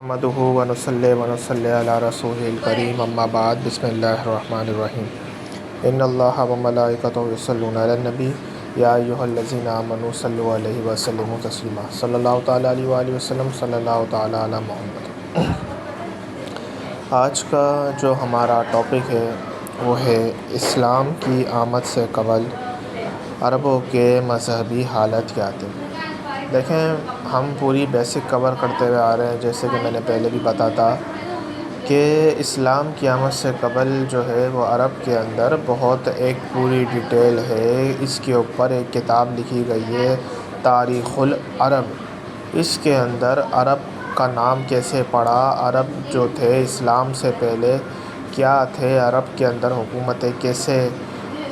نحمدہ ونصلی علی رسولہ الکریم اما بعد بسم اللہ الرحمن الرحیم ان اللہ وملائکتہ یصلون علی النبی یا ایھا الذین آمنوا صلوا علیہ وسلموا تسلیما صلی اللہ تعالیٰ علیہ وآلہ وسلم صلی اللہ تعالیٰ علی محمد۔ آج کا جو ہمارا ٹاپک ہے وہ ہے اسلام کی آمد سے قبل عربوں کے مذہبی حالت کیا تھی۔ دیکھیں، ہم پوری بیسک کور کرتے ہوئے آ رہے ہیں، جیسے کہ میں نے پہلے بھی بتا تھا کہ اسلام کی آمد سے قبل جو ہے وہ عرب کے اندر بہت ایک پوری ڈیٹیل ہے۔ اس کے اوپر ایک کتاب لکھی گئی ہے تاریخ العرب۔ اس کے اندر عرب کا نام کیسے پڑا، عرب جو تھے اسلام سے پہلے کیا تھے، عرب کے اندر حکومتیں کیسے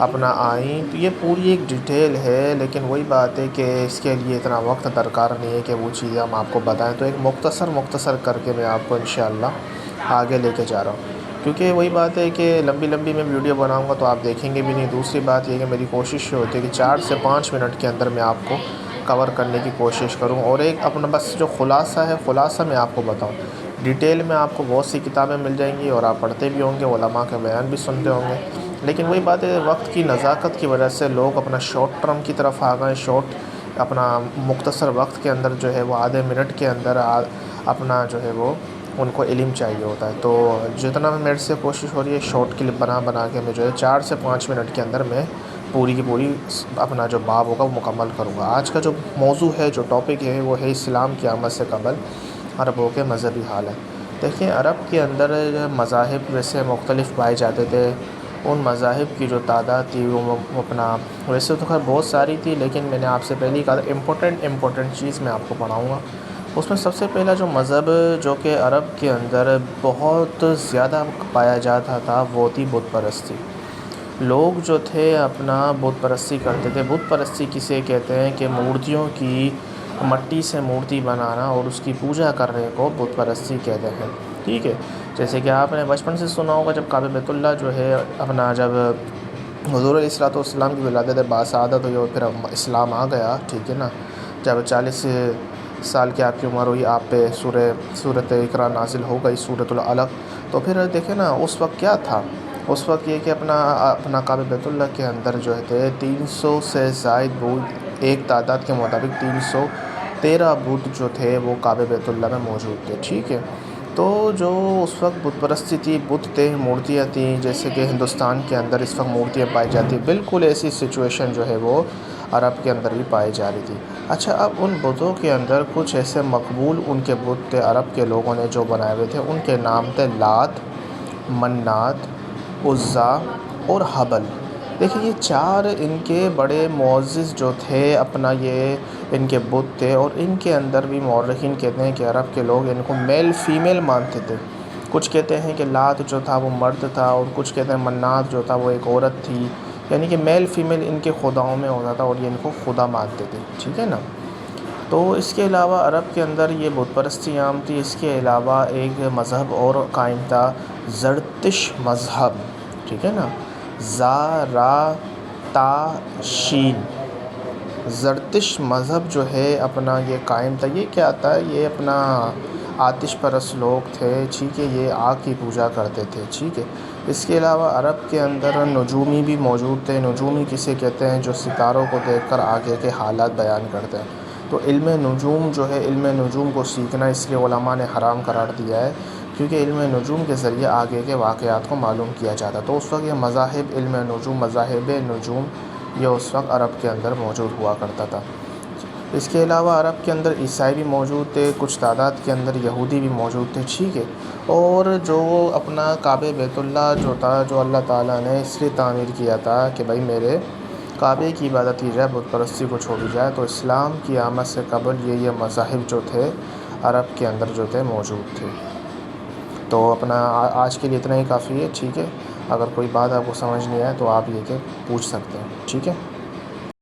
اپنا آئیں، تو یہ پوری ایک ڈیٹیل ہے۔ لیکن وہی بات ہے کہ اس کے لیے اتنا وقت درکار نہیں ہے کہ وہ چیزیں ہم آپ کو بتائیں، تو ایک مختصر کر کے میں آپ کو انشاءاللہ آگے لے کے جا رہا ہوں، کیونکہ وہی بات ہے کہ لمبی میں ویڈیو بناؤں گا تو آپ دیکھیں گے بھی نہیں۔ دوسری بات یہ کہ میری کوشش یہ ہوتی ہے کہ 4 سے 5 منٹ کے اندر میں آپ کو کور کرنے کی کوشش کروں، اور ایک اپنا بس جو خلاصہ میں آپ کو بتاؤں۔ ڈیٹیل میں آپ کو بہت سی کتابیں مل جائیں گی اور آپ پڑھتے بھی ہوں گے، علماء کے بیان بھی سنتے ہوں گے، لیکن وہی بات ہے وقت کی نزاکت کی وجہ سے لوگ اپنا شارٹ ٹرم کی طرف آ گئے، اپنا مختصر وقت کے اندر جو ہے وہ آدھے منٹ کے اندر اپنا جو ہے وہ ان کو علم چاہیے ہوتا ہے۔ تو جتنا میرے سے کوشش ہو رہی ہے شارٹ کلپ بنا کے میں جو ہے 4 سے 5 منٹ کے اندر میں پوری کی پوری اپنا جو باب ہوگا وہ مکمل کروں گا۔ آج کا جو موضوع ہے، جو ٹاپک ہے، وہ ہے اسلام کی آمد سے قبل عربوں کے مذہبی حالت۔ دیکھیں، عرب کے اندر مذاہب ویسے مختلف پائے جاتے تھے۔ ان مذاہب کی جو تعداد تھی وہ اپنا ویسے تو خیر بہت ساری تھی، لیکن میں نے آپ سے پہلے ہی کہا تھا امپورٹنٹ چیز میں آپ کو پڑھاؤں گا۔ اس میں سب سے پہلا جو مذہب جو کہ عرب کے اندر بہت زیادہ پایا جاتا تھا وہ تھی بت پرستی۔ لوگ جو تھے اپنا بت پرستی کرتے تھے۔ بت پرستی کسے کہتے ہیں کہ مورتیوں کی مٹی سے مورتی بنانا اور اس کی پوجا کرنے کو بت پرستی کہتے ہیں، ٹھیک ہے۔ جیسے کہ آپ نے بچپن سے سنا ہوگا، جب کعبہ بیت اللہ جو ہے اپنا جب حضور علیہ السلام کی ولادت باسعادت ہوئی اور پھر اسلام آ گیا، ٹھیک ہے نا، جب 40 سال کی آپ کی عمر ہوئی، آپ پہ سورۃ اقرا نازل ہو گئی، سورۃ العلق، تو پھر دیکھیں نا اس وقت کیا تھا۔ اس وقت یہ کہ اپنا کعبہ بیت اللہ کے اندر جو ہے 300 سے زائد بت، ایک تعداد کے مطابق 313 بت جو تھے وہ کعبہ بیت اللہ میں موجود تھے، ٹھیک ہے۔ تو جو اس وقت بت پرستی تھی، بت تھے، مورتیاں تھیں، جیسے کہ ہندوستان کے اندر اس وقت مورتیاں پائی جاتی، بالکل ایسی سچویشن جو ہے وہ عرب کے اندر بھی پائی جا رہی تھی۔ اچھا، اب ان بتوں کے اندر کچھ ایسے مقبول ان کے بت تھے عرب کے لوگوں نے جو بنائے ہوئے تھے، ان کے نام تھے لات، منات، عزیٰ اور حبل۔ دیکھیں، یہ 4 ان کے بڑے معزز جو تھے اپنا یہ ان کے بت تھے، اور ان کے اندر بھی مورخین کہتے ہیں کہ عرب کے لوگ ان کو میل فیمیل مانتے تھے۔ کچھ کہتے ہیں کہ لات جو تھا وہ مرد تھا، اور کچھ کہتے ہیں منات جو تھا وہ ایک عورت تھی، یعنی کہ میل فیمیل ان کے خداؤں میں ہوتا تھا اور یہ ان کو خدا مانتے تھے، ٹھیک ہے نا۔ تو اس کے علاوہ عرب کے اندر یہ بت پرستی عام تھی۔ اس کے علاوہ ایک مذہب اور قائم تھا، زرتش مذہب، ٹھیک ہے نا، زا را تا شین۔ زرتش مذہب جو ہے اپنا یہ قائم تھا۔ یہ کیا تھا؟ یہ اپنا آتش پرست لوگ تھے، ٹھیک ہے، یہ آگ کی پوجا کرتے تھے، ٹھیک ہے۔ اس کے علاوہ عرب کے اندر نجومی بھی موجود تھے۔ نجومی کسے کہتے ہیں؟ جو ستاروں کو دیکھ کر آگے کے حالات بیان کرتے ہیں۔ تو علم نجوم جو ہے، علم نجوم کو سیکھنا اس لیے علماء نے حرام قرار دیا ہے، کیونکہ علم نجوم کے ذریعے آگے کے واقعات کو معلوم کیا جاتا۔ تو اس وقت یہ مذاہب مذاہب نجوم یہ اس وقت عرب کے اندر موجود ہوا کرتا تھا۔ اس کے علاوہ عرب کے اندر عیسائی بھی موجود تھے، کچھ تعداد کے اندر یہودی بھی موجود تھے، ٹھیک ہے۔ اور جو اپنا کعبہ بیت اللہ جو تھا، جو اللہ تعالیٰ نے اس لیے تعمیر کیا تھا کہ بھائی میرے کعبے کی عبادت کی جائے، بت پرستی کو چھوڑی جائے، تو اسلام کی آمد سے قبل یہ مذاہب جو تھے عرب کے اندر جو تھے موجود تھے۔ تو اپنا آج کے لیے اتنا ہی کافی ہے، ٹھیک ہے۔ اگر کوئی بات آپ کو سمجھ نہیں آئے تو آپ یہ کہ پوچھ سکتے ہیں، ٹھیک ہے۔